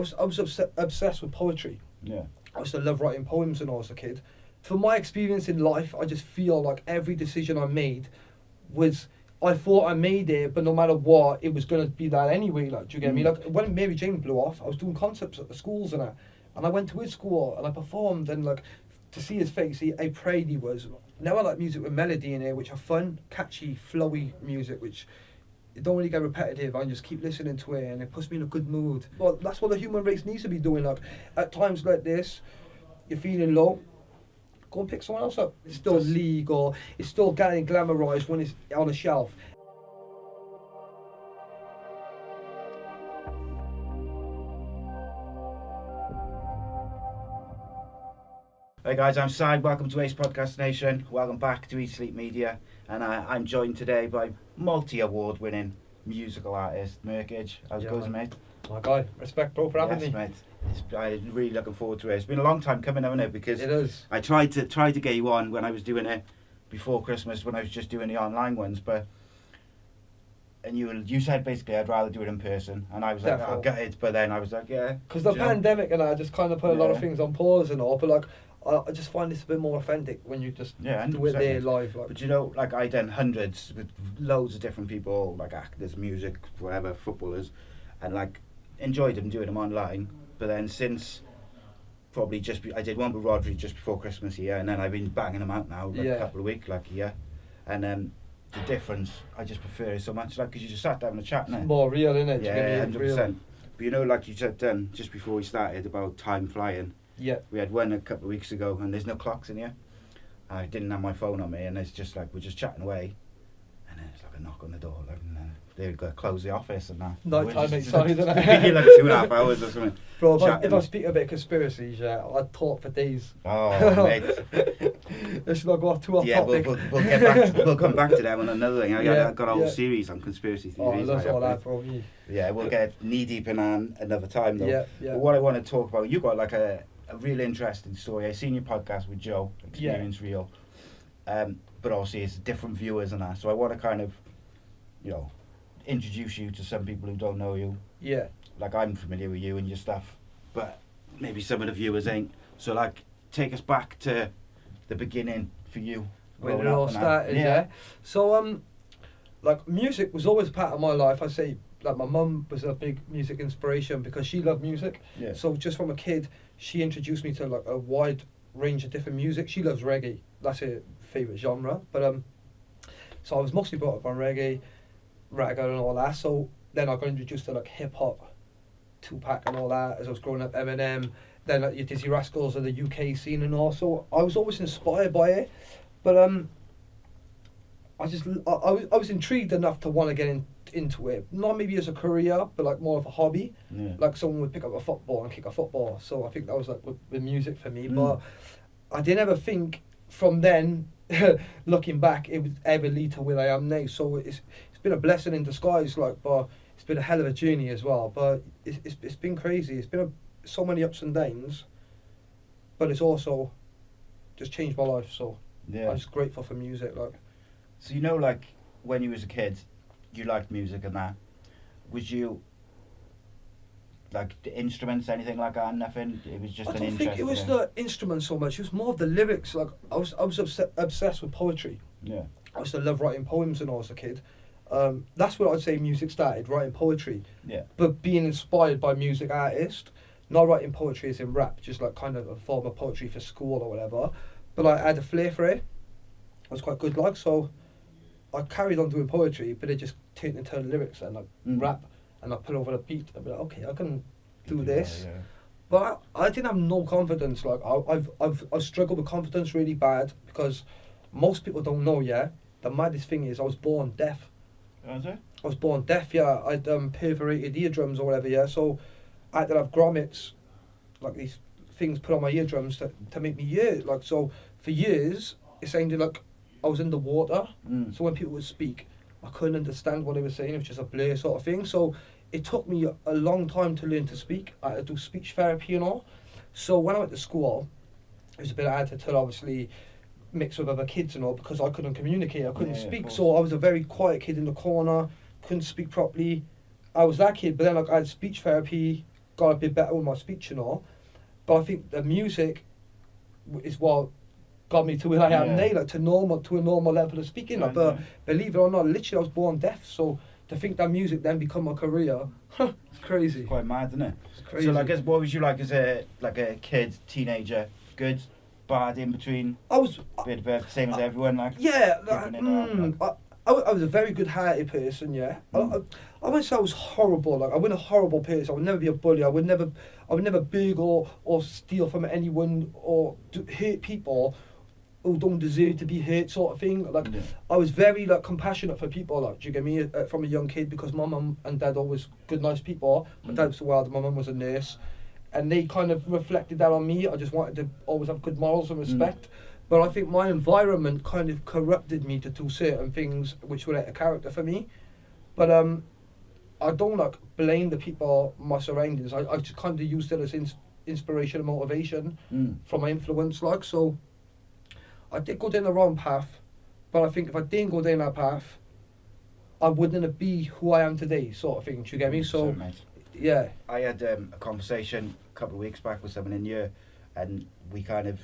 was obsessed with poetry. Yeah. I used to love writing poems when I was a kid. From my experience in life, I just feel like every decision I made was, I thought I made it, but no matter what, it was going to be that anyway. Like, do you get me? Like, when Mary Jane blew off, I was doing concerts at the schools and that. And I went to his school and I performed, and like, to see his face, how proud he was. Now I like music with melody in it, which are fun, catchy, flowy music, which it don't really get repetitive. I just keep listening to it and it puts me in a good mood. Well, that's what the human race needs to be doing. Like, at times like this, you're feeling low, go and pick someone else up. It's still league, or it's still getting glamorized when it's on a shelf. Hey guys, I'm Si. Welcome to A.C.E Podcast Nation. Welcome back to E Media, and I'm joined today by multi-award winning musical artist Murkage. How's it going, mate? My guy, respect, bro, for having me. Yes, mate. I'm really looking forward to it. It's been a long time coming, hasn't it? Because it is. I tried to get you on when I was doing it before Christmas, when I was just doing the online ones, and you said basically I'd rather do it in person, and I was like, I'll get it, but then I was like, yeah. Because the pandemic and I just kind of put a lot of things on pause and all, but like, I just find this a bit more authentic when you just do it there live. Like. But you know, like I done hundreds with loads of different people, like actors, music, whatever, footballers, and like enjoyed them doing them online. But then since probably I did one with Rhodri just before Christmas here, and then I've been banging them out now like a couple of weeks, like here, and then the difference, I just prefer it so much, like because you just sat down and chat, it's more real, innit? Yeah, 100%. But you know, like you said just before we started about time flying. Yeah. We had one a couple of weeks ago, and there's no clocks in here. I didn't have my phone on me, and it's just like we're just chatting away, and then it's like a knock on the door, like, and then they've got to close the office and that. Night time outside, isn't it? Like 2.5 hours or something. Bro, if I speak a bit of conspiracies, I'd talk for days. Oh, mate. Let's not go off too off topic. We'll get back we'll come back to them on another thing. I've got a whole series on conspiracy theories. Oh, that's all that, bro. Yeah, we'll get knee deep in on another time though. Yeah. But what I want to talk about, you got like a real interesting story. I seen your podcast with Joe, Experience Real, but obviously it's different viewers and that. So I want to kind of, introduce you to some people who don't know you. Yeah. Like I'm familiar with you and your stuff, but maybe some of the viewers ain't. So like, take us back to the beginning for you. When it all started, yeah. So like music was always part of my life. I say like my mum was a big music inspiration because she loved music. Yeah. So just from a kid, she introduced me to like a wide range of different music. She loves reggae. That's her favourite genre. But so I was mostly brought up on reggae, ragga and all that. So then I got introduced to like hip hop, Tupac and all that as I was growing up, Eminem. Then like your Dizzy Rascals of the UK scene and all. So I was always inspired by it. But I was intrigued enough to want to get into it, not maybe as a career, but like more of a hobby. Yeah. Like someone would pick up a football and kick a football. So I think that was like with music for me. But I didn't ever think from then, looking back, it would ever lead to where I am now. So it's been a blessing in disguise, like, but it's been a hell of a journey as well. But it's been crazy. It's been so many ups and downs, but it's also just changed my life. So I'm just grateful for music, like. So like when you was a kid, you liked music and that. Was you like the instruments, anything like that? Nothing. It was just an interest. I don't think it was the instruments so much. It was more of the lyrics. Like I was obsessed with poetry. Yeah. I used to love writing poems when I was a kid. That's where I'd say music started, writing poetry. Yeah. But being inspired by music artists, not writing poetry as in rap, just like kind of a form of poetry for school or whatever. But I had a flair for it. I was quite good, like, so I carried on doing poetry, but it just turned into lyrics and like rap, and I put over the beat. I'd be like, okay, I can do this. Yeah. But I didn't have no confidence. Like I've struggled with confidence really bad because most people don't know. Yeah, the maddest thing is I was born deaf. Was it? I was born deaf. Yeah, I'd perforated eardrums or whatever. Yeah, so I had to have grommets, like these things put on my eardrums to make me hear. Like, so for years it sounded like I was in the water. So when people would speak, I couldn't understand what they were saying. It was just a blur sort of thing. So it took me a long time to learn to speak. I had to do speech therapy and all. So when I went to school, it was a bit harder to obviously mix with other kids and all because I couldn't communicate. I couldn't speak. So I was a very quiet kid in the corner, couldn't speak properly. I was that kid, but then like I had speech therapy, got a bit better with my speech and all. But I think the music is what got me to where I am now, like to a normal level of speaking. Like, but believe it or not, literally I was born deaf, so to think that music then become a career, it's crazy. It's quite mad, isn't it? It's crazy. So, like, what was you like as a kid, teenager? Good, bad, in between? I was bit of a, same as everyone, like. Yeah, I I was a very good-hearted person. Yeah, I wouldn't say I was horrible. Like I wasn't a horrible person. I would never be a bully. I would never beg or steal from anyone or hurt people who don't deserve to be hurt, sort of thing. Like I was very like compassionate for people. Like, do you get me? From a young kid, because my mum and dad always good, nice people. My dad was a welder. My mum was a nurse, and they kind of reflected that on me. I just wanted to always have good morals and respect. But I think my environment kind of corrupted me to do certain things which were like a character for me. But I don't like blame the people, my surroundings. I just kind of used it as inspiration and motivation from my influence. Like, so I did go down the wrong path, but I think if I didn't go down that path, I wouldn't be who I am today, sort of thing. Do you get me? So, yeah. I had a conversation a couple of weeks back with someone in here, and we kind of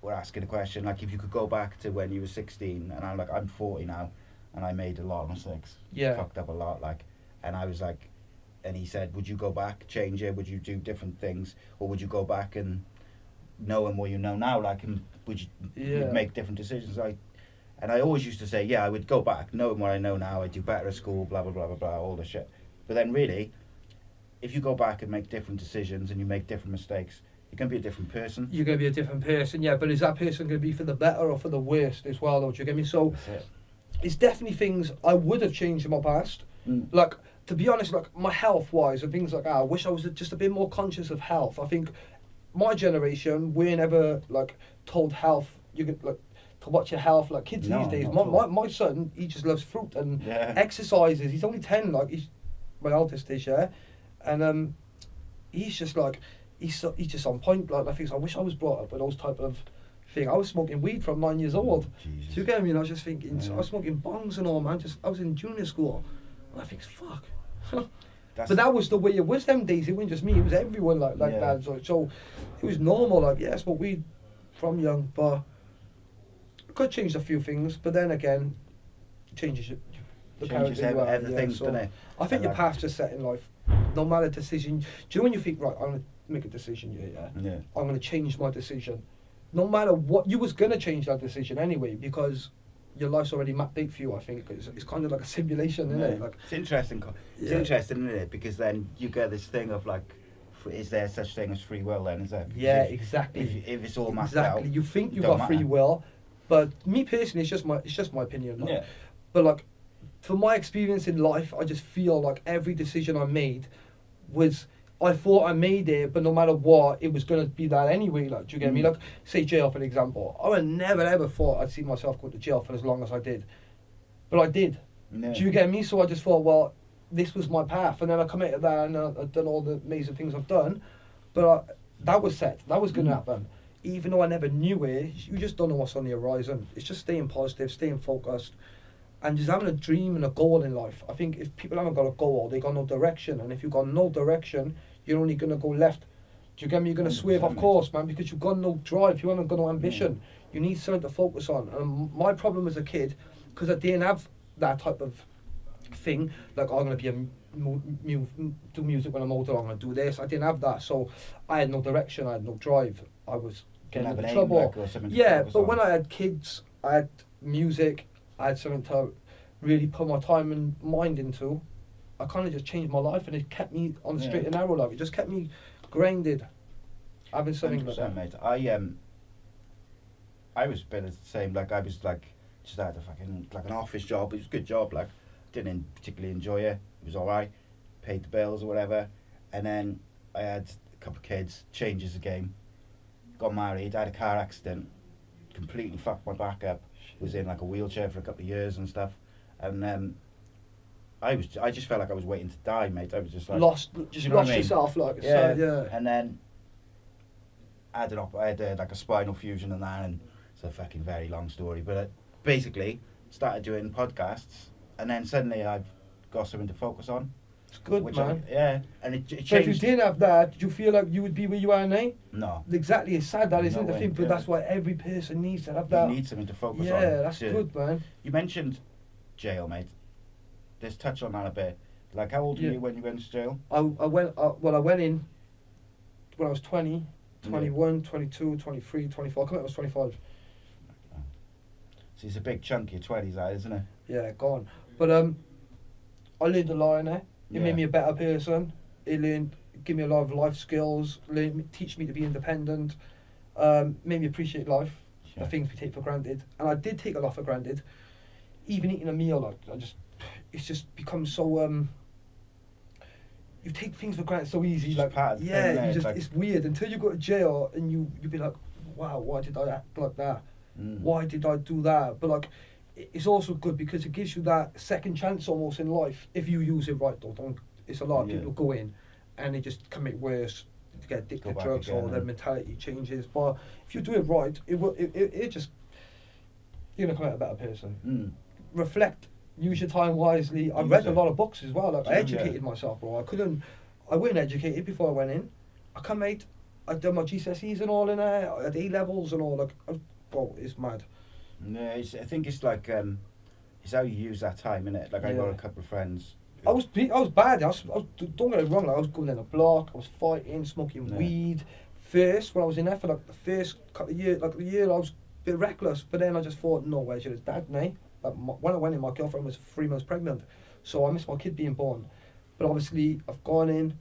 were asking a question, like, if you could go back to when you were 16, and I'm like, I'm 40 now, and I made a lot of mistakes. Yeah. Fucked up a lot, like, and I was like, and he said, would you go back, change it, would you do different things, or would you go back and knowing what you know now, like, and would you you'd make different decisions? And I always used to say, yeah, I would go back, knowing what I know now, I'd do better at school, blah, blah, blah, blah, blah, all this shit. But then really, if you go back and make different decisions and you make different mistakes, you're going to be a different person. You're going to be a different person, yeah, but is that person going to be for the better or for the worst as well, though? Do you get me? So it's definitely things I would have changed in my past. Like, to be honest, like, my health-wise and things like that, I wish I was just a bit more conscious of health. I think my generation, we're never, like, told health, you could, like, to watch your health, like kids these days. My son, he just loves fruit and exercises. He's only 10, like, he's my eldest is, yeah, and he's just like, he's just on point. Like, I think I wish I was brought up with those type of thing. I was smoking weed from 9 years old. Jesus. Do you get me? And I was just thinking, I was smoking bongs and all, man. I was in junior school, and I think, fuck. But that was the way it was them days. It wasn't just me; it was everyone like that. So it was normal. Like, yeah, I smoked weed from young, but I could change a few things. But then again, changes the character. Everything, doesn't it? I think your path's just set in life. No matter decision. Do you know when you think, right, I'm gonna make a decision here, yeah? I'm gonna change my decision. No matter what, you was gonna change that decision anyway, because your life's already mapped out for you. I think it's kind of like a simulation, isn't it? Like, it's interesting. It's interesting, isn't it? Because then you get this thing of like, is there such thing as free will? Then is there? Yeah, exactly. If it's all mapped out, you think you've got free will, but me personally, it's just my opinion. Like, but like, from my experience in life, I just feel like every decision I made was, I thought I made it, but no matter what, it was going to be that anyway. Like, do you get me? Like, say jail, for example. I would never ever thought I'd see myself go to jail for as long as I did. But I did. Do you get me? So I just thought, well, this was my path. And then I committed that, and I've done all the amazing things I've done. But that was set. That was going to happen. Even though I never knew it, you just don't know what's on the horizon. It's just staying positive, staying focused, and just having a dream and a goal in life. I think if people haven't got a goal, they got no direction. And if you've got no direction, you're only going to go left. Do you get me? You're going to swerve off course, man, because you've got no drive. You haven't got no ambition. You need something to focus on. And my problem as a kid, because I didn't have that type of thing, like, I'm going to be do music when I'm older, I'm going to do this. I didn't have that. So I had no direction. I had no drive. I was getting into trouble. But when I had kids, I had music, I had something to really put my time and mind into. I kind of just changed my life, and it kept me on the straight and narrow. Like, it just kept me grounded, having something like that. Mate. I was a bit of the same. Like, I was like, just had a fucking like an office job. It was a good job. Like, didn't particularly enjoy it. It was alright, paid the bills or whatever. And then I had a couple of kids. Changes the game. Got married. I had a car accident. Completely fucked my back up. Was in like a wheelchair for a couple of years and stuff. And I just felt like I was waiting to die, mate. I was just like lost yourself, like. And then I had like a spinal fusion and that, and it's a fucking very long story. But basically started doing podcasts, and then suddenly I've got something to focus on. It's good, which man. and it But if changed. you didn't have that, did you feel like you would be where you are now? No. Exactly, it's sad that isn't No the way, thing, but yeah. that's why every person needs to have that. You need something to focus on. Yeah, that's good, man. You mentioned jail, mate. Let's touch on that a bit. Like, how old were you when you went to jail? I went in when I was 20, 21, 22, 23, 24. I come out when I was 25. So it's a big chunk of your 20s, that, isn't it? Yeah, gone. But I learned a lot in it. It made me a better person. It gave me a lot of life skills. Teach me to be independent. Made me appreciate life. Sure. The things we take for granted, and I did take a lot for granted. Even eating a meal, like it's just become so. You take things for granted so easy, It's like part of the thing, it's weird until you go to jail and you be like, wow, why did I act like that? Why did I do that? But like, it's also good because it gives you that second chance almost in life if you use it right. Though, it's a lot of people go in and they just commit worse, to get addicted to drugs or their mentality changes. But if you do it right, it just you're gonna come out a better person. Reflect. Use your time wisely. I read a lot of books as well. Like, I educated myself, bro. I wasn't educated before I went in. I come out, I done my GCSEs and all in there. I had A levels and all. Like, bro, it's mad. No, I think it's like it's how you use that time, innit? Like I got a couple of friends. I was bad. Don't get it wrong. Like, I was going in a block. I was fighting, smoking weed. First, when I was in there for like the first couple of years, like the year, I was a bit reckless. But then I just thought, no, where's your dad, mate? When I went in, my girlfriend was 3 months pregnant, so I missed my kid being born. But obviously, I've gone in,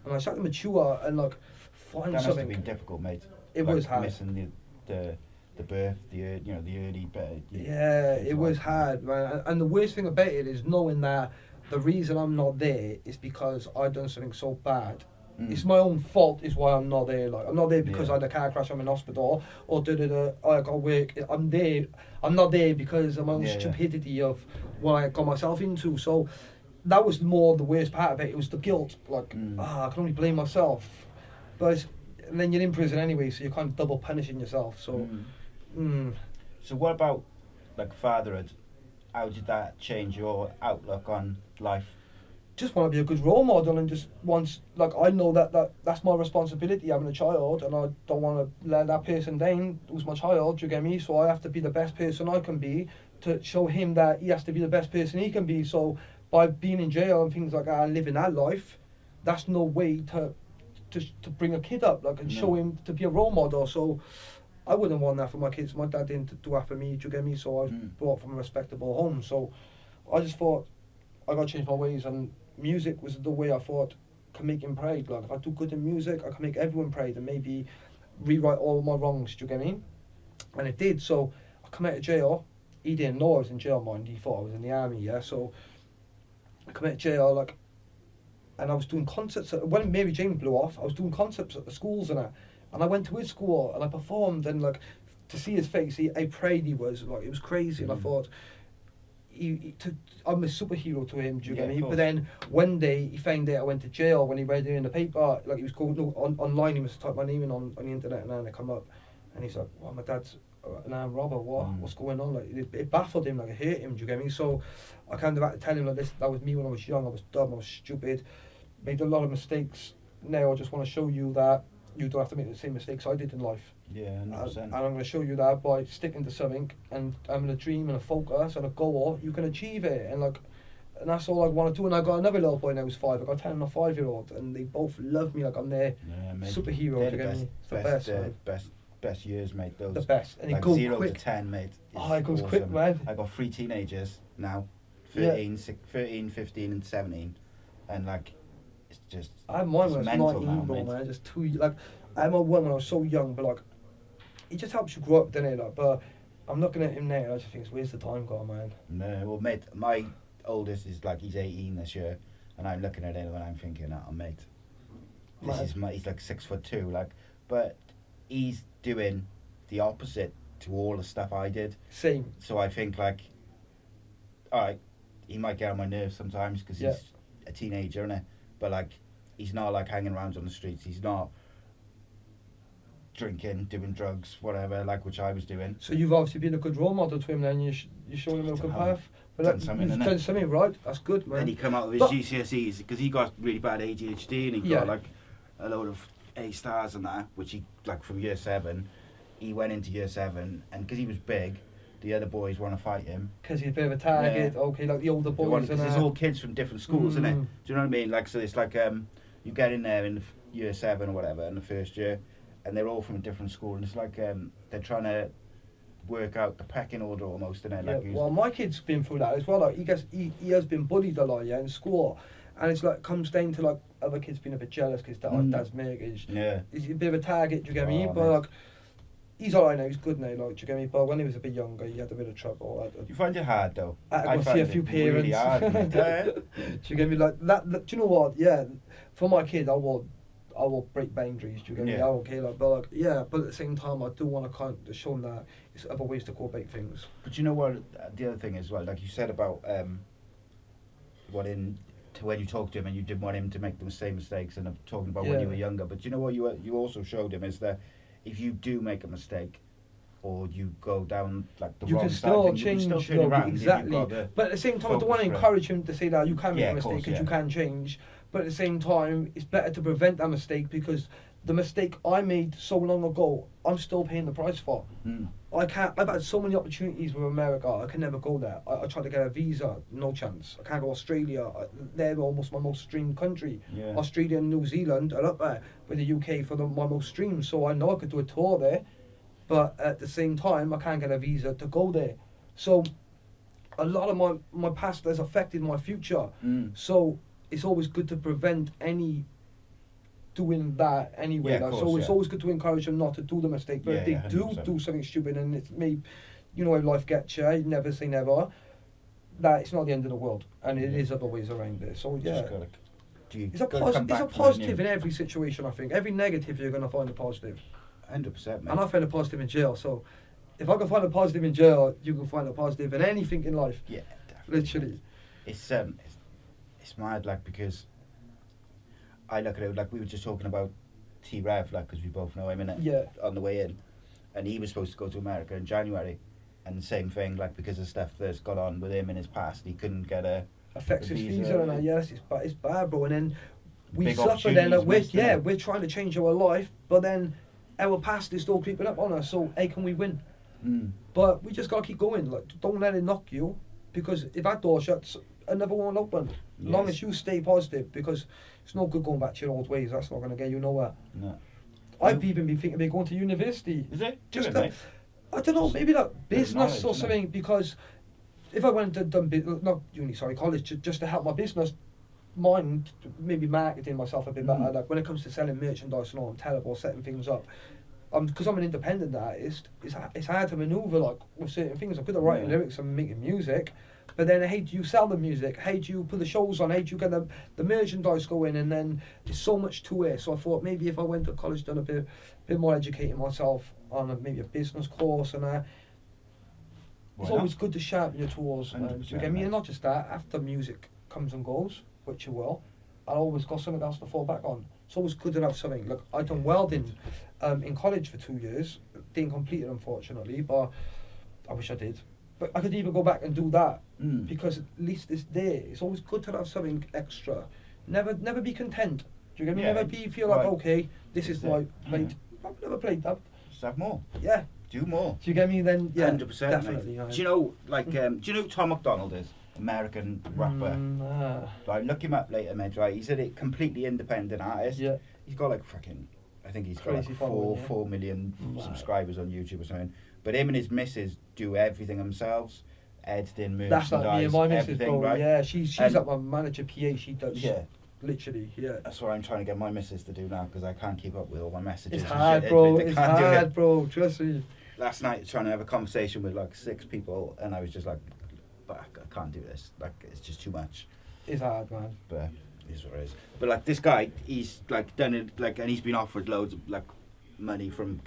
and I started to mature and like find that something. Must have been difficult, mate. It was hard. Missing the birth, the early birth. Yeah, it was hard, man. And the worst thing about it is knowing that the reason I'm not there is because I done something so bad. It's my own fault is why I'm not there. Like, I'm not there because I had a car crash, I'm in hospital, or I got work. I'm there. I'm not there because of my own stupidity of what I got myself into. So that was more the worst part of it. It was the guilt. Like, I can only blame myself. But and then you're in prison anyway, so you're kind of double punishing yourself. So. So what about like fatherhood? How did that change your outlook on life? Just want to be a good role model and just once, like, I know that's my responsibility having a child, and I don't want to let that person down who's my child, do you get me? So I have to be the best person I can be to show him that he has to be the best person he can be. So by being in jail and things like that and living that life, that's no way to bring a kid up, like, and show him to be a role model. So I wouldn't want that for my kids. My dad didn't do that for me, do you get me? So I was brought from a respectable home. So I just thought I got to change my ways, and music was the way I thought can make him proud. Like, if I do good in music, I can make everyone proud and maybe rewrite all my wrongs, do you get me? And it did. So I come out of jail. He didn't know I was in jail, mind. He thought I was in the army, yeah? So I come out of jail, like, and I was doing concerts. When Mary Jane blew off, I was doing concerts at the schools and I went to his school and I performed, and like, to see his face, how proud he was, like, it was crazy. And I thought, I'm a superhero to him, do you get me? But then one day he found out I went to jail when he read it in the paper. Like, he was called online. He must have typed my name in on the internet, and then it come up, and he's like, "Well, my dad's an armed robber. What's going on?" Like, it baffled him. Like, it hurt him. Do you get me? So I kind of had to tell him, like, this. That was me when I was young. I was dumb. I was stupid. Made a lot of mistakes. Now I just want to show you that you don't have to make the same mistakes I did in life. Yeah, 100%. And I'm going to show you that by sticking to something and having a dream and a focus and a goal, you can achieve it. And like, and that's all I want to do. And I got another little boy now who's 5. I got a 10 and a 5-year-old, and they both love me like I'm their superhero. They're the best years, mate. Those the best. And like it goes 0 quick. to 10, mate. It goes quick, man. I got 3 teenagers now, 13, 15, and 17, and like, it's just. I had mine when I was 19, now, bro, mate. man. Just too, like, I had my one when I was so young, but like, it just helps you grow up, doesn't it? Like, but I'm looking at him now, and I just think, where's the time gone, man? No, well, mate, my oldest is like, he's 18 this year, and I'm looking at him and I'm thinking, mate, he's like 6'2", like, but he's doing the opposite to all the stuff I did. Same. So I think, like, alright, he might get on my nerves sometimes because he's a teenager, innit? But like, he's not like hanging around on the streets. He's not drinking, doing drugs, whatever, like, which I was doing. So you've obviously been a good role model to him then. You showed him a good path. But done something, you've innit? done something right. That's good, man. Then he come out of his But- GCSEs because he got really bad ADHD and he Yeah. got like a load of A stars and that, which he like from year 7. He went into year 7 and because he was big, the other boys want to fight him. Because he's a bit of a target. Yeah. Okay, like the older boys Because and it's all kids from different schools, isn't it? Mm. Do you know what I mean? Like so, it's like you get in there in year 7 or whatever in the first year, and they're all from a different school, and it's like they're trying to work out the pecking order almost, innit? Yeah, Like well, my kid's been through that as well. Like he has been bullied a lot, yeah, in school, and it's like comes down to like other kids being a bit jealous because dad's Murkage. yeah. He's a bit of a target. Do you get me? Oh, But mate. like, he's alright now. He's good now. Like, do you get me? But when he was a bit younger, he had a bit of trouble. You find it hard though. I had to go see find a few it parents. Really hard, mate. Do you get me? Like that. Do you know what? Yeah, for my kid, I will break boundaries. Do you get me? Yeah. I okay, like, but like, yeah. But at the same time, I do want to kind of show them that there's other ways to go about things. But you know what? The other thing as well, like you said about when you talk to him and you didn't want him to make the same mistakes, and talking about when Yeah. you were younger. But you know what? You also showed him is that if you do make a mistake, or you go down like the You wrong can side, still then you can change. still turn though, around. if you've exactly. got the But at the same time, I don't want to focus, encourage him to say that you can make Yeah, a of mistake course, because you yeah. can change. But at the same time, it's better to prevent that mistake because the mistake I made so long ago, I'm still paying the price for. Mm. I can't. I've had so many opportunities with America. I can never go there. I tried to get a visa, no chance. I can't go to Australia. They're almost my most streamed country. Yeah. Australia and New Zealand are up there with the UK for my most streamed. So I know I could do a tour there, but at the same time, I can't get a visa to go there. So a lot of my past has affected my future. Mm. So it's always good to prevent any doing that anyway. Yeah, of like, course, so it's yeah. always good to encourage them not to do the mistake. But if Yeah, they yeah, do 100%. do something stupid and it's maybe, you know how life gets you, never say never, that it's not the end of the world. And it Yeah. is other ways around it. So yeah. Just gotta, It's a positive in every situation, I think. Every negative, you're going to find a positive. 100%, man. And I found a positive in jail. So if I can find a positive in jail, you can find a positive in anything in life. Yeah, definitely. Literally. It's mad, like, because I look at it like we were just talking about T-Rev, like, because we both know him, innit? Yeah. On the way in, and he was supposed to go to America in January, and the same thing, like, because of stuff that's gone on with him in his past, he couldn't get a Affects his visa. visa and that, yes, it's bad, bro. And then we Big suffer then that opportunities missed, innit? we're trying to change our life, but then our past is still creeping up on us. So how can we win? Mm. But we just gotta keep going. Like, don't let it knock you, because if that door shuts, another one will open. As long Yes. as you stay positive, because it's no good going back to your old ways. That's not gonna get you nowhere. No. I've even been thinking about going to university. Is it? Just Do it, mate. I don't know, maybe like Bit of business knowledge, or innit? something, because if I went and done not uni, sorry, college, just to help my business mind, maybe marketing myself a bit better. Mm. Like when it comes to selling merchandise and all, I'm terrible setting things up. Because I'm an independent artist, it's hard to maneuver like with certain things. I'm good at writing Yeah. lyrics and making music, but then how do you sell the music? How do you put the shows on? How do you get the merchandise going? And then there's so much to it. So I thought maybe if I went to college, done a bit more educating myself on maybe a business course and that. It's Why always good to sharpen your tools. Do you 100%, get me? mate. And not just that, after music comes and goes, which it will, I always got something else to fall back on. It's always good to have something. Look, I done welding in college for 2 years. Didn't complete it, unfortunately, but I wish I did. But I could even go back and do that Mm. because at least it's there. It's always good to have something extra. Never be content. Do you get me? Yeah, Never feel like, right. okay, this It's is my it. plate. I've never played that. Just have more. Yeah. Do more. Do you get me? Then yeah, 100%, definitely. mate. Do you know, like, do you know who Tom McDonald is? American rapper. Like, look him up later, mate. Right, he's a completely independent artist. Yeah. He's got like fucking, I think he's got Crazy like following, yeah. 4 million Mad. subscribers on YouTube or something. But him and his missus do everything themselves, editing, That's merchandise, like me and my missus, everything, bro. right? Yeah, she's And- like my manager PA. She does. Yeah. Literally, yeah. That's what I'm trying to get my missus to do now because I can't keep up with all my messages. It's and hard, shit. bro. They It's can't do it. hard, bro. Trust me. Last night trying to have a conversation with like 6 people and I was just like, but I can't do this. Like, it's just too much. It's hard, man. But it is what it is. But like this guy, he's like done it like, and he's been offered loads of like money from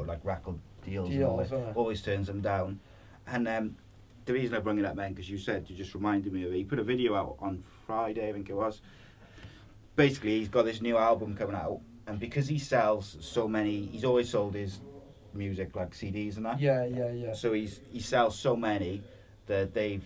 like record deals and all Deals, that. yeah. Always turns them down. And the reason I bring it up, man, because you just reminded me of it. He put a video out on Friday, I think it was. Basically, he's got this new album coming out, and because he sells so many, he's always sold his music like CDs and that. Yeah. So he sells so many that they've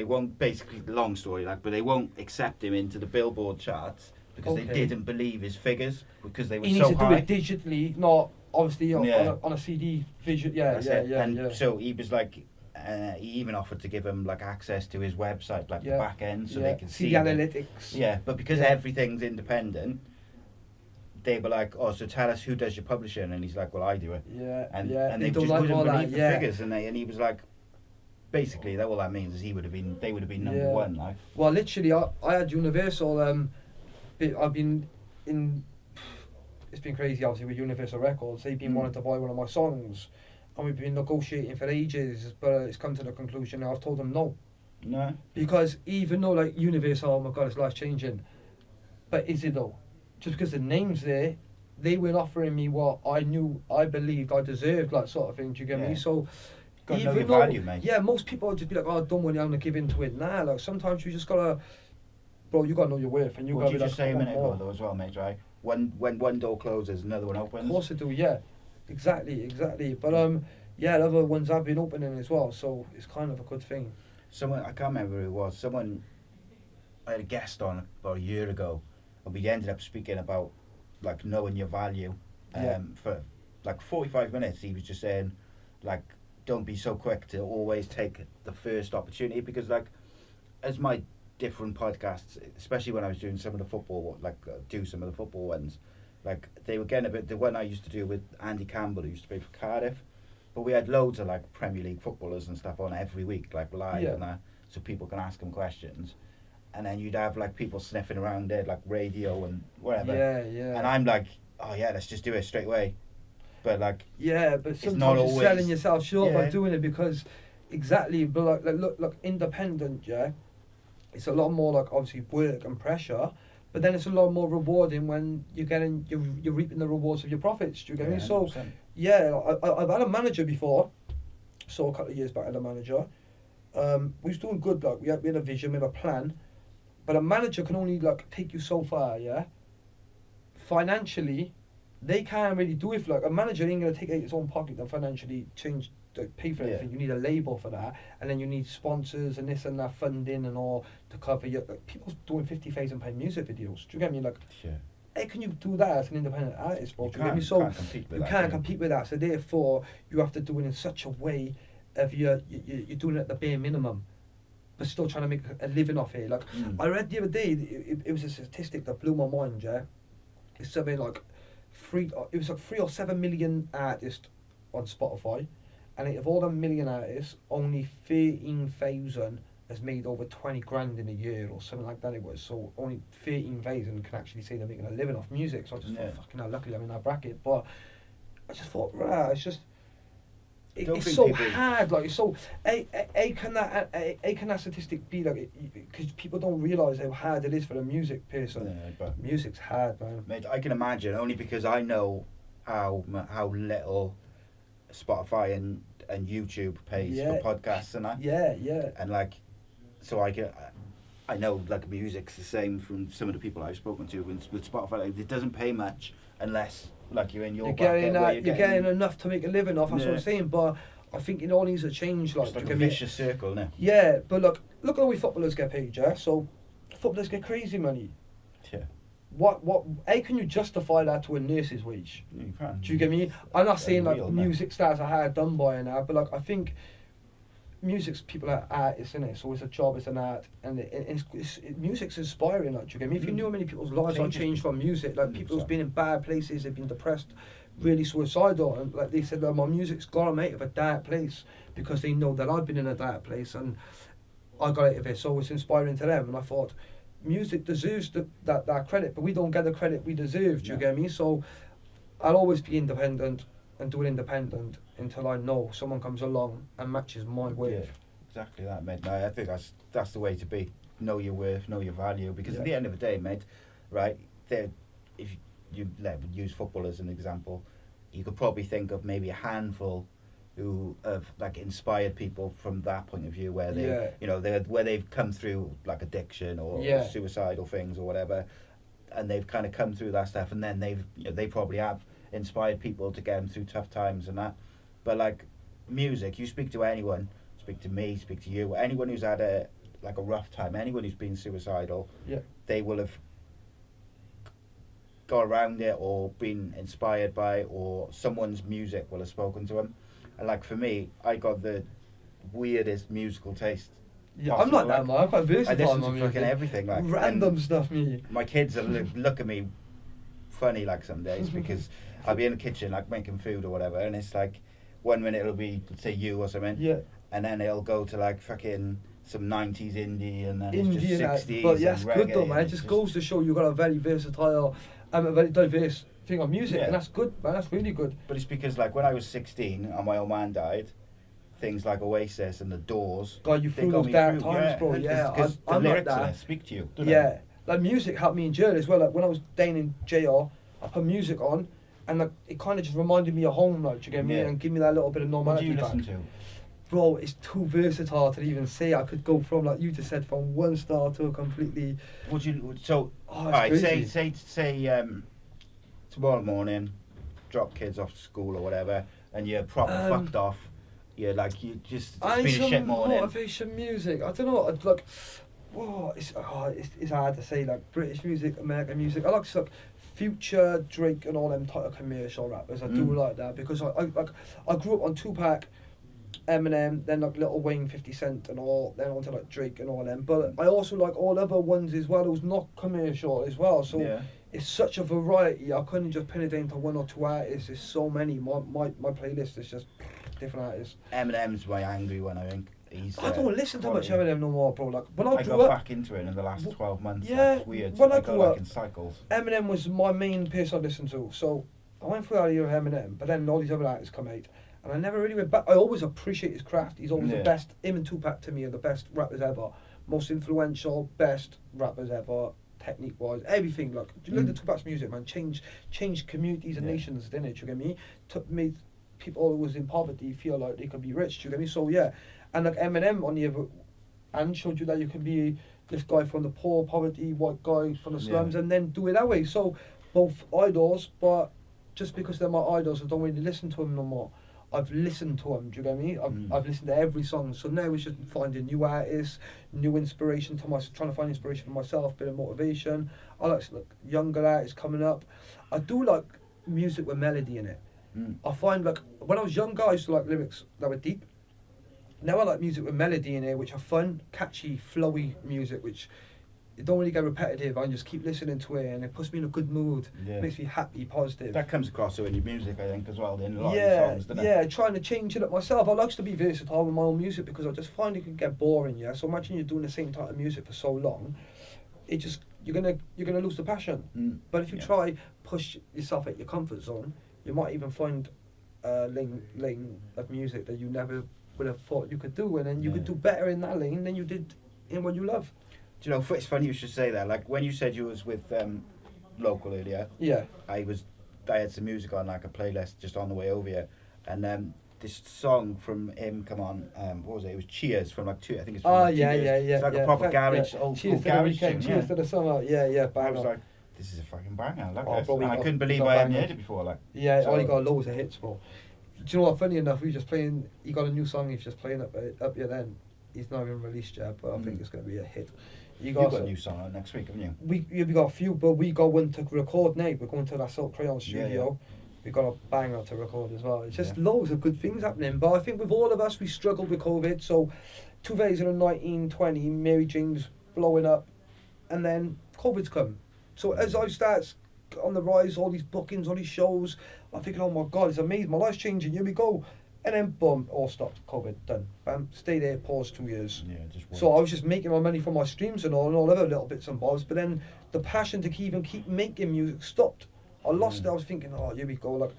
basically, long story, like, but they won't accept him into the Billboard charts because they didn't believe his figures because they were he so needs to high. do it digitally, not obviously Yeah. on a CD vision. Yeah, That's yeah, it. yeah, And yeah. so he was like, he even offered to give him like access to his website, like the back end, so they could see the analytics. Yeah, but because everything's independent, they were like, "Oh, so tell us who does your publishing," and he's like, "Well, I do it." Yeah, And yeah. they don't just like wouldn't all believe that, the figures, and he was like, basically, that all that means is they would have been number one, like. Well, literally, I had Universal. I've been in. It's been crazy, obviously, with Universal Records. They've been wanting to buy one of my songs, and we've been negotiating for ages. But it's come to the conclusion now. I've told them no. No. Because even though like Universal, oh my God, it's life changing. But is it though? Just because the name's there, they weren't offering me what I believed I deserved, like sort of thing. Do you get me? So. Got to know your value, mate. Yeah, most people would just be like, "Oh, don't worry, I'm gonna give in to it." Nah, like sometimes you just gotta, bro. You gotta know your worth, and you gotta. What did you be just like, say a "Come on, minute ago, more." though, as well, mate? Right? When one door closes, another one opens. Of course I do. Yeah, exactly. But yeah, the other ones have been opening as well, so it's kind of a good thing. Someone, I can't remember who it was. Someone, I had a guest on about a year ago, and we ended up speaking about like knowing your value. For like 45 minutes, he was just saying, like, don't be so quick to always take the first opportunity, because like, as my different podcasts, especially when I was doing some of the football, do some of the football ones, like they were getting a bit. The one I used to do with Andy Campbell, who used to play for Cardiff, but we had loads of like Premier League footballers and stuff on every week, like live and that, so people can ask them questions, and then you'd have like people sniffing around it, like radio and whatever. Yeah. And I'm like, oh yeah, let's just do it straight away. But like, but sometimes not you're always selling yourself short by Yeah. doing it, because but look, independent, it's a lot more like obviously work and pressure, but then it's a lot more rewarding when you're reaping the rewards of your profits. Do you get me? So 100%. I've had a manager before, so a couple of years back I had a manager. We was doing good, like we had a vision, we had a plan, but a manager can only like take you so far, financially. They can't really do it. For, like a manager ain't gonna take it out his own pocket and financially pay for anything. You need a label for that, and then you need sponsors and this and that funding and all to cover your. Like, people's doing £50,000 music videos. Do you get me? Like, how can you do that as an independent artist, bro? You Do you get me? can't So compete with you that, can't can you? compete with that. So therefore, you have to do it in such a way of you're doing it at the bare minimum, but still trying to make a living off it. Like I read the other day, it was a statistic that blew my mind. It's something like 3 or 7 million artists on Spotify, and out of all the million artists, only 13,000 has made over 20 grand in a year or something like that. It was so only 13,000 can actually say they're making a living off music. So I just thought, fucking hell, luckily I'm in that bracket. But I just thought, it's just. It's so hard, like it's so. How can that statistic be like? Because people don't realise how hard it is for a music person. Yeah, but music's hard, man. mate, I can imagine, only because I know how little Spotify and YouTube pays for podcasts and that. Yeah. And like, so I know like music's the same from some of the people I've spoken to with Spotify. Like, it doesn't pay much unless like you're in your you're getting enough to make a living off. That's what I'm saying. But I think it all needs to change. Like, it's like a vicious circle, isn't it? Yeah, but look at how we footballers get paid. So footballers get crazy money. Yeah. What? How can you justify that to a nurse's wage? You can. Do you get me? I'm not saying like Unreal, music stars are hard done by and that, but like I think music's people are artists, isn't it? So it's a job, it's an art, and music's inspiring. Like, do you get me? If you knew how many people's lives are changed from music, like people's been in bad places, they've been depressed, really suicidal, and like they said, like, my music's got them out of a dark place because they know that I've been in a dark place and I got out of it. So it's inspiring to them, and I thought music deserves that credit, but we don't get the credit we deserve. Do you get me? So I'll always be independent and do it independent until I know someone comes along and matches my worth. Yeah, exactly that, mate. No, I think that's the way to be. Know your worth, know your value, because at the end of the day, mate, right? If you use football as an example, you could probably think of maybe a handful who have like inspired people from that point of view, where they, where they've come through like addiction or suicidal things or whatever, and they've kind of come through that stuff, and then they probably have inspired people to get them through tough times and that. But like music, you speak to anyone, speak to me, speak to you, anyone who's had a like a rough time, anyone who's been suicidal, Yeah. they will have got around it or been inspired by, or someone's music will have spoken to them. And like for me, I got the weirdest musical taste. Yeah, possible. I'm like that, man. I'm quite I versatile. listen to fucking everything, like random and stuff, me. my kids will look at me funny like some days because I'll be in the kitchen like making food or whatever, and it's like 1 minute it'll be, let's say, you or something, Yeah. and then it'll go to like fucking some 90s indie, and then it's Indian, just 60s. but yeah, it's and good though, reggae, man. and It just goes to show you've got a very versatile, a very diverse thing of music, Yeah. and that's good, man. That's really good. But it's because like when I was 16 and my old man died, things like Oasis and The Doors, God, you they through got those me dark through, times, bro. Yeah, because the I'm like lyrics in that. it speak to you, don't Yeah, they? like music helped me in jail as well. Like when I was staying in jail, I put music on, and like it kind of just reminded me of home, like, do you get me, Yeah. and give me that little bit of What do normality you back. listen to? Bro, it's too versatile to even say. I could go from, like you just said, from one style to a completely. Would you so? Oh, All it's right, crazy. say tomorrow morning, drop kids off to school or whatever, and you're proper fucked off. You're like, you just, I it's need been a shit some morning. motivation music. I don't know. I'd like, it's hard to say. Like British music, American music. I like stuff, Future, Drake, and all them type of commercial rappers. I do like that because I grew up on Tupac, Eminem, then like Lil Wayne, 50 Cent, and all. Then on to like Drake and all them. But I also like all other ones as well. Who's not commercial as well. So. Yeah. It's such a variety. I couldn't just pin it down to one or two artists. There's so many. My playlist is just different artists. Eminem's my angry one, I think. He's. I don't listen to much quality. Eminem no more, bro. Like when I I grew got up, back into it in the last 12 months. yeah, That's weird. when I I grew go up- like in cycles. Eminem was my main person I listened to. So I went through that year of Eminem, but then all these other artists come out, and I never really went back. I always appreciate his craft. He's always the Yeah. best. Him and Tupac to me are the best rappers ever, most influential, best rappers ever. Technique wise, everything, like you look at Tupac's music, man, changed communities and Yeah. nations, didn't it? Do you get me? Made people who was in poverty feel like they could be rich. Do you get me? So yeah, and like Eminem on the other hand showed you that you can be this guy from the poor, poverty, white guy from the slums, and then do it that way. So both idols, but just because they're my idols, I don't really listen to them no more. I've listened to them, do you get me? I've listened to every song, so now it's just finding new artists, new inspiration to trying to find inspiration for myself, bit of motivation. I like younger artists coming up. I do like music with melody in it. I find like when I was younger, I used to like lyrics that were deep. Now I like music with melody in it, which are fun, catchy, flowy music, which it don't really get repetitive. I can just keep listening to it, and it puts me in a good mood. Yeah. Makes me happy, positive. That comes across in your music, I think, as well, in a lot Yeah, of songs, doesn't it? yeah, trying to change it up myself. I like to be versatile with my own music because I just find it can get boring. Yeah, so imagine you're doing the same type of music for so long, it just you're gonna lose the passion. But if you try push yourself out your comfort zone, you might even find a lane of music that you never would have thought you could do, and then you could do better in that lane than you did in what you love. Do you know, it's funny you should say that. Like when you said you was with local earlier, Yeah. I had some music on like a playlist just on the way over here, and this song from him come on. What was it? It was Cheers from like I think it's from like 2 years. It's like a proper garage, old school Cheers to the garage weekend. tune. Cheers to the summer. Yeah, I was like, this is a fucking banger. Look at this. bro, And I couldn't believe got I hadn't bangers. heard it before. Like, Yeah, so, only got loads of hits, bro. Do you know what? Funny enough, we just playing. He got a new song. He's just playing up here. Then he's not even released yet, but I think it's going to be a hit. You got a new song out next week, haven't you? We got a few, but we got one to record now. We're going to that Silk Crayon studio. We got a banger to record as well. It's just loads of good things happening. But I think with all of us, we struggled with COVID. So 2019, 20, Mary Jane's blowing up, and then COVID's come. So as I start on the rise, all these bookings, all these shows, I'm thinking, oh my God, it's amazing. My life's changing. Here we go. And then boom, all stopped. COVID, done. Bam, stay there, pause 2 years. Yeah, just So I was just making my money from my streams and all other little bits and bobs. But then the passion to keep making music stopped. I lost it. I was thinking, oh, here we go. Like,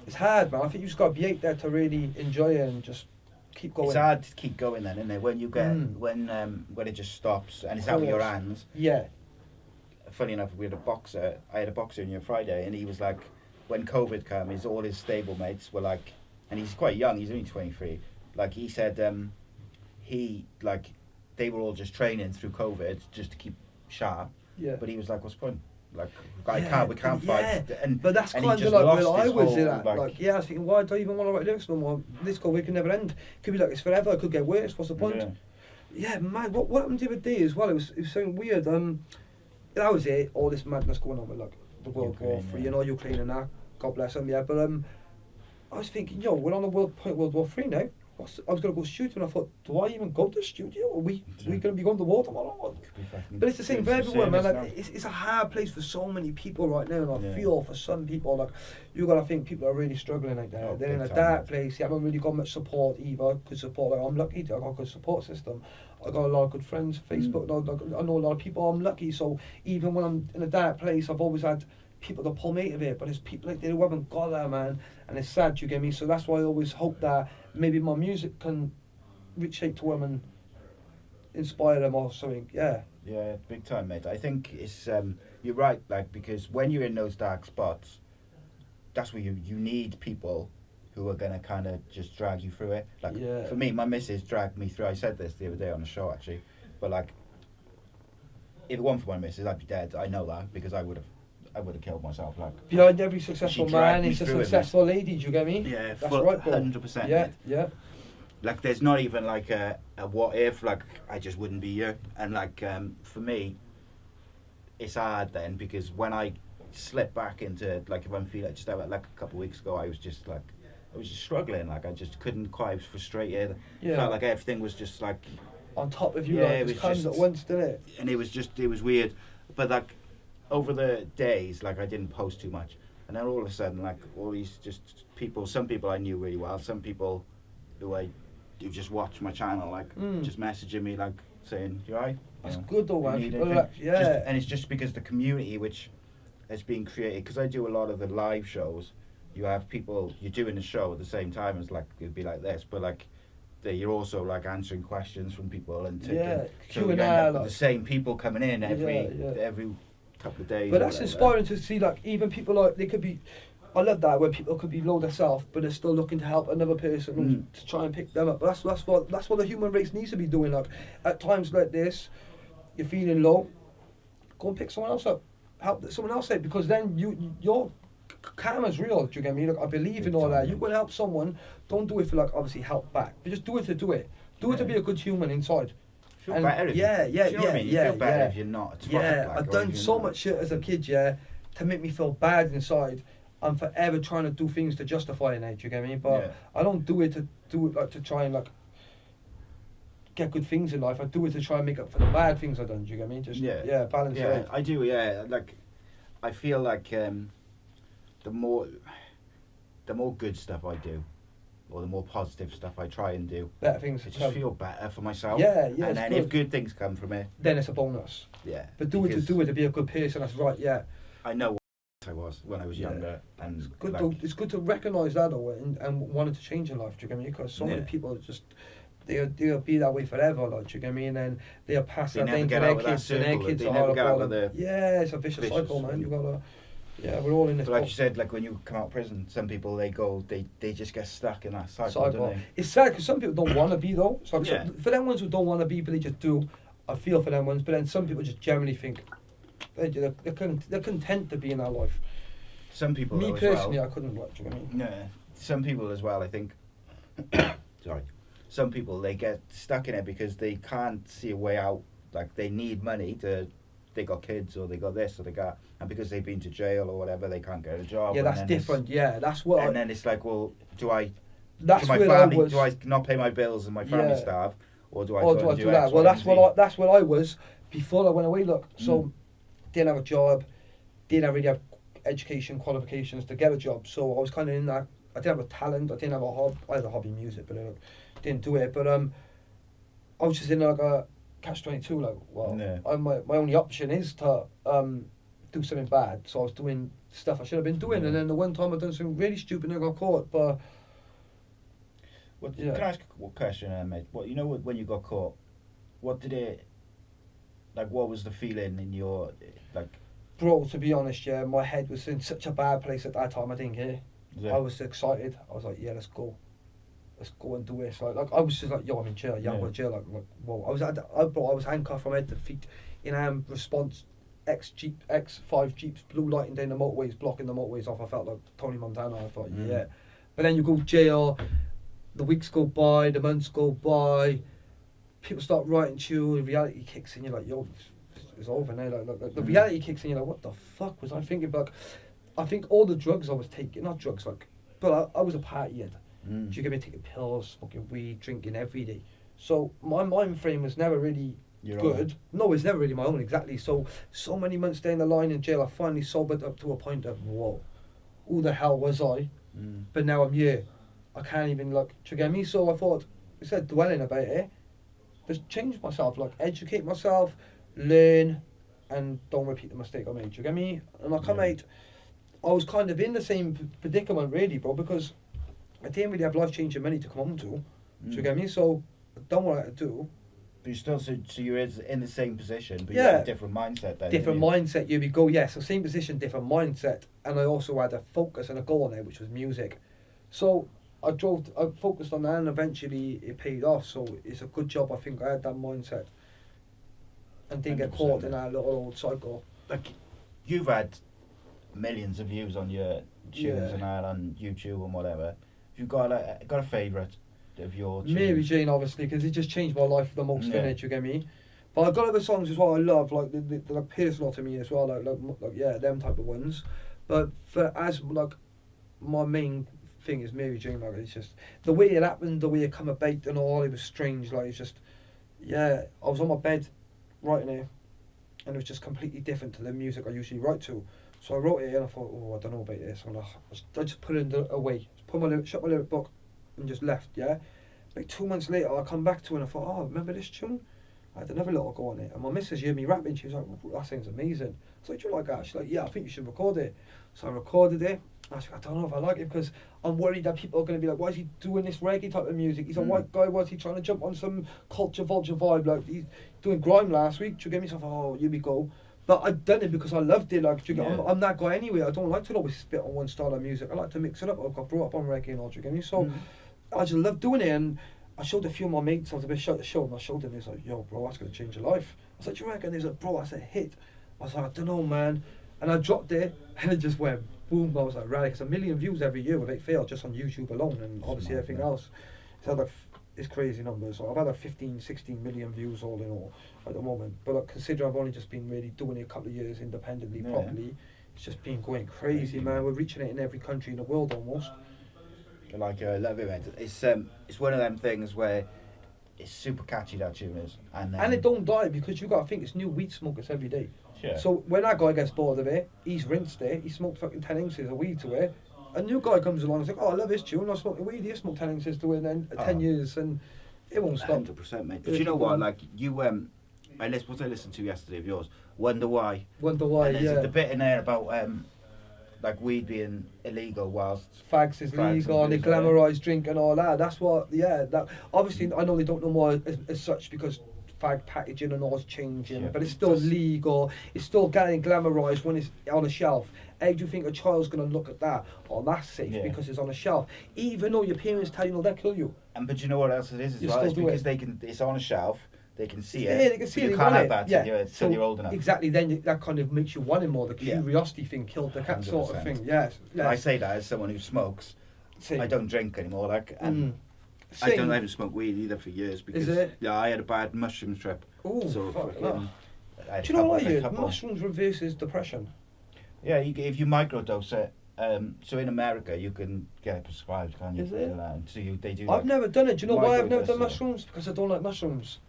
it's hard, man. I think you just got to be out there to really enjoy it and just keep going. It's hard to keep going then, isn't it? When you get when it just stops and it's out of your hands. Yeah. Funny enough, I had a boxer in here Friday, and he was like, when COVID came, all his stable mates were like, and he's quite young, he's only 23. Like he said, they were all just training through COVID just to keep sharp. Yeah. But he was like, what's the point? Like, we can't yeah. fight. And but that's and kind he of just like where lost I his was whole, at. I was thinking, why do I even want to write lyrics no more? This COVID can never end. Could be like it's forever. It could get worse. What's the point? Yeah. Yeah, man. What happened the other day as well? It was something weird. That was it. All this madness going on with like the World War Three, you know, Ukraine and that. God bless them. Yeah, but I was thinking, yo, we're on the World War Three now. I was gonna go shooting. I thought, do I even go to the studio? Are we gonna be going to war tomorrow? But it's the same for everyone, man. Like, it's a hard place for so many people right now, and I feel for some people like you gotta think people are really struggling like that. They're in a dark place. You haven't really got much support either. Good support. Like, I'm lucky. I got a good support system. I got a lot of good friends. Facebook. I know a lot of people. I'm lucky. So even when I'm in a dark place, I've always had people to pull me out of it. But there's people like that who haven't got that, man, and it's sad. You get me? So that's why I always hope that maybe my music can reach out to them and inspire them or something. Yeah, big time, mate. I think it's you're right, like, because when you're in those dark spots, that's where you need people who are gonna kind of just drag you through it. Like, for me, my missus dragged me through. I said this the other day on the show, actually, but like, if it weren't for my missus, I'd be dead. I know that, because I would have killed myself. Like, behind every successful man is a successful lady. Do you get me? Yeah, that's right, bro. 100%. Yeah. Like, there's not even like a what if. Like, I just wouldn't be here. And like, for me, it's hard then, because when I slip back into, like, if I'm feeling just like a couple of weeks ago, I was just struggling. Like, I just couldn't quite. I was frustrated. Felt like everything was just like on top of you. Like, it was just at once, didn't it? And it was weird. But like, over the days, like, I didn't post too much, and then all of a sudden, like, all these just people, some people I knew really well, some people who just watch my channel, like, just messaging me, like, saying, you alright? That's good though, man. And it's just because the community which has been created, because I do a lot of the live shows, you have people, you're doing the show at the same time as, like, it'd be like this, but like, you're also like answering questions from people and taking, so you end up with the same people coming in every couple of days. But that's inspiring to see, like, even people, like, they could be, I love that when people could be low themselves, but they're still looking to help another person to try and pick them up. But that's what the human race needs to be doing. Like, at times like this, you're feeling low, go and pick someone else up, help someone else out, because then your karma's real. Do you get me? Like, I believe in all that. You can help someone. Don't do it for, like, obviously help back, but just do it to do it. Do it to be a good human inside. Feel better. You feel better if you're not a twat. Yeah, I've done so much shit as a kid, to make me feel bad inside. I'm forever trying to do things to justify it, do you get me? But I don't do it to try and, like, get good things in life. I do it to try and make up for the bad things I've done, do you get me? Just balance it out. I do, like, I feel like the more good stuff I do, or the more positive stuff I try and do, better things I just feel better for myself. And then if good things come from it, then it's a bonus. But do it to be a good person. That's right. I know what I was when I was younger, and it's good. It's good to recognise that though, and wanting to change in life. Do you get me? Because so many people just they'll be that way forever. Like, do you get me? And then they'll pass that down to their kids, and their kids are horrible. It's a vicious cycle, man. You gotta. Yeah, we're all in this. But like you said, like, when you come out of prison, some people they just get stuck in that cycle. Don't they? It's sad because some people don't want to be though. So for them ones who don't want to be, but they just do, I feel for them ones. But then some people just generally think they're content to be in that life. Some people. Me personally, I couldn't watch. You know what I mean? Yeah, some people as well. I think. Sorry, some people, they get stuck in it because they can't see a way out. Like, they need money to. They got kids, or they got this, or they got, and because they've been to jail or whatever, they can't get a job. Yeah, that's different. That's what. And then it's like, well, do I? That's my family. Do I not pay my bills and my family starve, or do I? Do that? Well, that's what I was before I went away. Look, so didn't have a job, didn't really have education qualifications to get a job. So I was kind of in that. I didn't have a talent. I didn't have a hobby. I had a hobby music, but I didn't do it. But I was just in like a catch-22, like, well, my only option is to do something bad. So I was doing stuff I should have been doing, and then the one time I done something really stupid and I got caught. But can I ask a question, mate? When you got caught, what did it, like, what was the feeling in your, like? Bro, to be honest, my head was in such a bad place at that time. I didn't care. I was excited. I was like, let's go and do this. Like I was just like, yo, I'm in jail. I'm going to jail. Like, whoa. I was handcuffed from head to feet. In response, X5 Jeeps, blue lighting down the motorways, blocking the motorways off. I felt like Tony Montana. I thought, But then you go jail. The weeks go by, the months go by. people start writing to you, reality kicks in, you're like, yo, it's over now. Like the reality kicks in, you're like, what the fuck was I thinking? But I think all the drugs I was taking, not drugs, like, but I was a partyhead. Do you get me? Taking pills, smoking weed, drinking every day. So my mind frame was never really good. No, it's never really my own, exactly. So many months down the line in jail, I finally sobered up to a point of, whoa, who the hell was I? But now I'm here. I can't even, like, do you get me? So I thought, instead of dwelling about it, just change myself, like, educate myself, learn, and don't repeat the mistake I made. Do you get me? And I come out, I was kind of in the same predicament, really, bro, because I didn't really have life-changing money to come home to. Do you get me? So I don't know what to do. But you still, so you're in the same position, but you have a different mindset then. Different mindset, here we go, yes. So same position, different mindset. And I also had a focus and a goal now, which was music. So I focused on that, and eventually it paid off. So it's a good job, I think, I had that mindset. And didn't get caught in that little old cycle. Like, you've had millions of views on your tunes and that on YouTube and whatever. Have you got a favourite of your tunes? Mary Jane, obviously, because it just changed my life the most, in it, you get me? But I've got other songs as well I love, like, they're like personal to me as well, like them type of ones. But like, my main thing is Mary Jane, like, it's just, the way it happened, the way it come about and all, it was strange, like, it's just, I was on my bed writing it, and it was just completely different to the music I usually write to. So I wrote it and I thought, I don't know about this. And I just put it away, shut my lyric book, and just left. Like 2 months later, I come back to it and I thought, remember this tune? I had another little go on it, and my missus heard me rapping. She was like, that sounds amazing. So do you like that? She's like, yeah, I think you should record it. So I recorded it. I was like, I don't know if I like it, because I'm worried that people are going to be like, why is he doing this reggae type of music? He's a white guy, why is he trying to jump on some culture vulture vibe? Like, he's doing grime last week. Do you get me? So here we go. But I've done it because I loved it. Like, do you get, I'm that guy anyway. I don't like to always spit on one style of music. I like to mix it up. I got brought up on reggae and all. Do you get me? So I just love doing it. And I showed a few of my mates. I was a bit shy to show them. I showed them. He's like, yo, bro, that's going to change your life. I was like, do you reckon? He's like, bro, that's a hit. I was like, I don't know, man. And I dropped it, and it just went boom. I was like, right, it's 1 million views every year without fail, just on YouTube alone, and obviously everything else. It's crazy numbers. So I've had like 15, 16 million views all in all at the moment. But like, consider I've only just been really doing it a couple of years independently, properly. It's just been going crazy, man. We're reaching it in every country in the world almost. Like, I love it, man. It's one of them things where it's super catchy, that tune is. And it don't die, because you got to think it's new weed smokers every day. Yeah. So when that guy gets bored of it, he's rinsed it, he smoked fucking 10 inches of weed to it. A new guy comes along and is like, I love this tune, I smoked weed, he smoked 10 inches to it, and then 10 years, and it won't stop. 100%, mate. But you know what, like, what I listened to yesterday of yours, Wonder Why. Wonder Why, and there's the bit in there about, like, weed being illegal whilst fags is legal, and they glamorise drink and all that. That's what, that obviously I know they don't know more as such, because fag packaging and all is changing, but it's still legal, it's still getting glamorised when it's on a shelf. How do you think a child's going to look at that? Oh, that's safe because it's on a shelf. Even though your parents tell you, they'll kill you. But you know what else it is as well? It's because it's on a shelf, they can see it. Yeah, they can see it. You can't have that till you're old enough. Exactly, then that kind of makes you want it more. The curiosity thing killed the cat 100%. Sort of thing, yes. I say that as someone who smokes. I don't drink anymore, like, and I haven't smoked weed either for years, because I had a bad mushroom trip. Oh, so fuck do you know what? Mushrooms reverses depression. Yeah, if you microdose it, so in America you can get it prescribed, can't you? Is it? So they do. I've never done it. Do you know why I've never done mushrooms? Because I don't like mushrooms.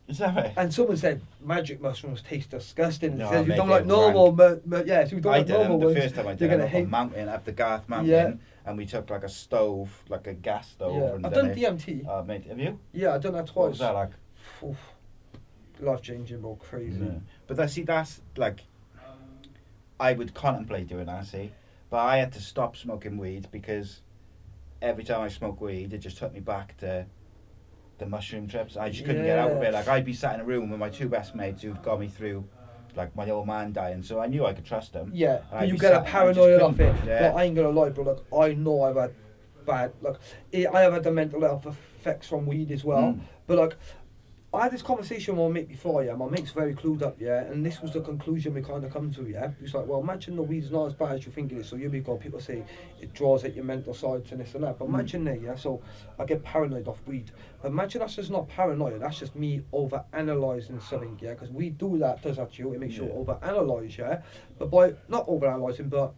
Is that right? And someone said magic mushrooms taste disgusting. No, says you don't like normal, so you don't I like normal the ones. first time I did it up a mountain, up the Garth mountain, and we took like a stove, like a gas stove. Yeah. And I've done DMT. Mate, have you? Yeah, I've done that twice. What was that like? Life changing, bro, crazy. Yeah. But that's like, I would contemplate doing that, but I had to stop smoking weed, because every time I smoked weed, it just took me back to the mushroom trips. I just couldn't get out of it. Like, I'd be sat in a room with my two best mates who'd got me through, like, my old man dying, so I knew I could trust them. Yeah, but you get a paranoia off it. Yeah. But I ain't gonna lie, bro, like, I know I've had bad, like, I have had the mental health effects from weed as well, but like, I had this conversation with my mate before, yeah. My mate's very clued up, yeah, and this was the conclusion we kind of come to, yeah. He's like, well, imagine the weed's not as bad as you think it is. So here we go. People say it draws at your mental sides and this and that. But imagine that, yeah. So I get paranoid off weed. But imagine that's just not paranoia. That's just me over analysing something, yeah. Because we do that, does that to you. It makes you over analyse, yeah. But by not over analysing, but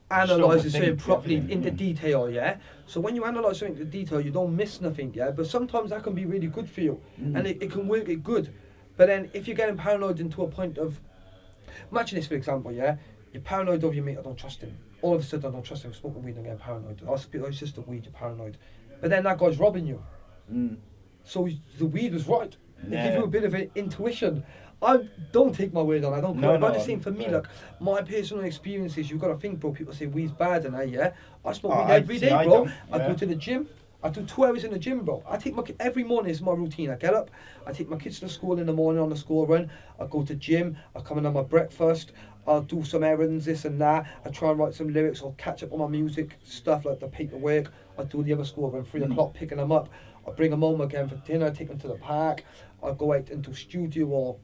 analysing something properly into detail, yeah. So when you analyse something into detail, you don't miss nothing, yeah. But sometimes that can be really good for you, and it can work it good. But then if you're getting paranoid into a point of, imagine this for example, yeah. You're paranoid of your mate. I don't trust him. All of a sudden, I don't trust him. Smoking weed and getting paranoid. It's just the weed. You're paranoid. But then that guy's robbing you. So the weed was right. It gives you a bit of an intuition. I don't take my word on. I don't. But I'm just saying, for me, like my personal experiences, you've got to think, bro. People say weed's bad, and I smoke weed every day, bro. I go to the gym. I do 2 hours in the gym, bro. I take my every morning is my routine. I get up, I take my kids to school in the morning on the school run. I go to gym. I come and have my breakfast. I'll do some errands, this and that. I try and write some lyrics. I'll catch up on my music stuff like the paperwork. I do the other school run 3 o'clock, picking them up. I bring them home again for dinner. Take them to the park. I go out into studio or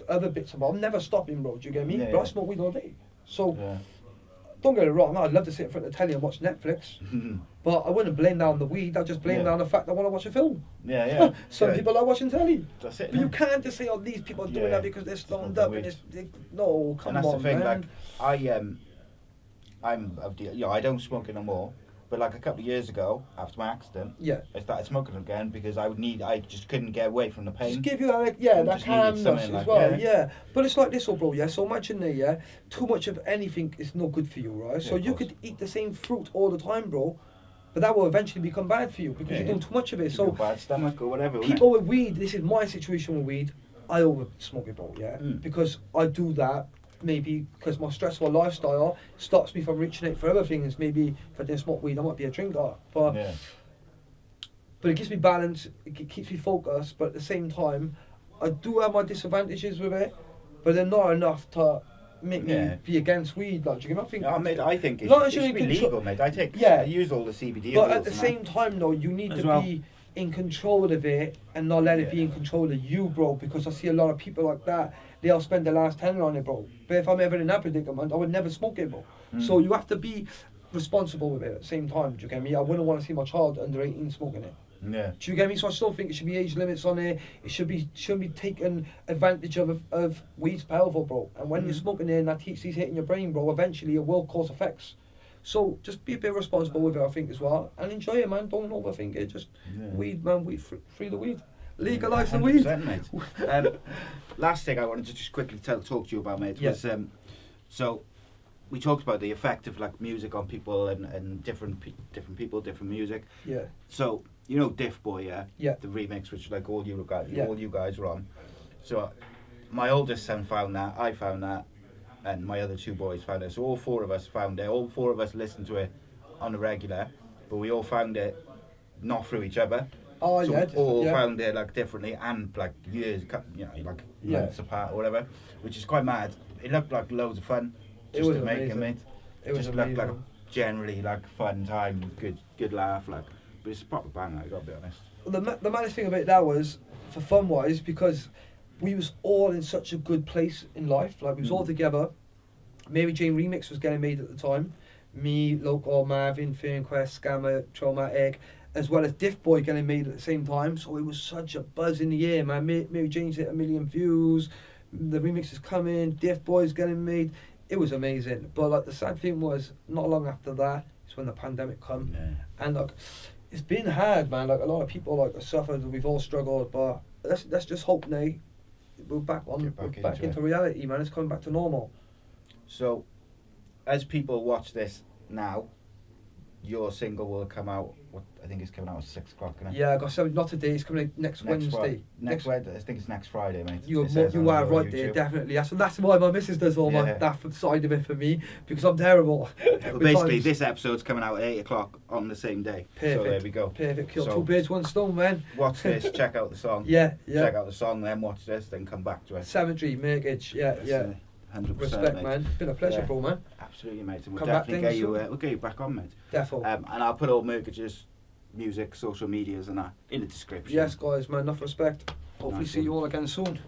other bits of. I'm never stopping, bro. Do you get me? But I smoke weed all day. So don't get it wrong. I'd love to sit in front of the telly and watch Netflix, but I wouldn't blame down the weed. I'd just blame down the fact that I want to watch a film. Some people like watching telly. That's it. But you can't just say, "Oh, these people are doing that because they're stoned up." No, come on, man. And that's the thing. Like I don't smoke anymore. But like a couple of years ago, after my accident, I started smoking again because I just couldn't get away from the pain. Just give you that calmness as well, But it's like this, bro, So imagine too much of anything is no good for you, right? So you could eat the same fruit all the time, bro, but that will eventually become bad for you because you're doing too much of it. So bad stomach or whatever. People with weed, this is my situation with weed. I over smoke it, bro, because I do that. Maybe because my stressful lifestyle stops me from reaching out for other things. Maybe if I didn't smoke weed, I might be a drinker. But it gives me balance. It keeps me focused. But at the same time, I do have my disadvantages with it. But they're not enough to make me be against weed. Like, do you not think? Mate, I think it should be legal, mate. I use all the CBD. But at the same time, though, you need to be in control of it and not let it be in control of you, bro. Because I see a lot of people like that. They'll spend the last tenner on it, bro. But if I'm ever in that predicament, I would never smoke it, bro. So you have to be responsible with it at the same time. Do you get me? I wouldn't want to see my child under 18 smoking it. Yeah. Do you get me? So I still think it should be age limits on it. It shouldn't be taken advantage of. Weed's powerful, bro. And when you're smoking it and that THC's hitting your brain, bro, eventually it will cause effects. So just be a bit responsible with it, I think, as well. And enjoy it, man. Don't overthink it. Just weed, man. Weed, free the weed. Legalise the weed. Mate. Last thing I wanted to just quickly talk to you about, mate, was so we talked about the effect of like music on people and different people, different music. Yeah. So you know Diff Boy, the remix, which like all you guys were on. So my oldest son found that, I found that, and my other 2 boys found it. So all 4 of us found it. All 4 of us listened to it on a regular, but we all found it not through each other. Oh, so we all found it like differently and like years, like months apart or whatever, which is quite mad. It looked like loads of fun just to make it, mate. It just looked like a generally like fun time, good laugh, like. But it's a proper banger, I gotta be honest. Well, the maddest thing about that was, for fun wise, because we was all in such a good place in life. Like we was all together. Mary Jane remix was getting made at the time. Me, Local, Marvin, Fernquest, Scammer, Trauma, Egg, as well as Diff Boy getting made at the same time. So it was such a buzz in the air, man. Mary Jane's hit 1 million views. The remix is coming. Diff Boy's getting made. It was amazing. But like the sad thing was, not long after that, it's when the pandemic come. And like, it's been hard, man. Like a lot of people like have suffered. We've all struggled. But let's just hope now we're back into reality, man. It's coming back to normal. So, as people watch this now, your single will come out. I think it's coming out at 6 o'clock. Yeah, I got something. Not today. It's coming out next Wednesday. Next Wednesday. I think it's next Friday, mate. You are right there, definitely. That's why my missus does all that side of it for me, because I'm terrible. Well, basically, this episode's coming out at 8 o'clock on the same day. Perfect. So there we go. Perfect. Kill 2 birds, 1 stone, man. Watch this. Check out the song. Check out the song, then watch this, then come back to it. Savagery, Murkage. Yeah. 100%, respect, mate. man. It's been a pleasure, bro, man. Absolutely, mate. And we'll definitely get you back on, mate. Definitely. And I'll put all Murkage's music, social medias and that in the description. Yes, guys, man. Enough respect. Hopefully Nice see you one. all again soon.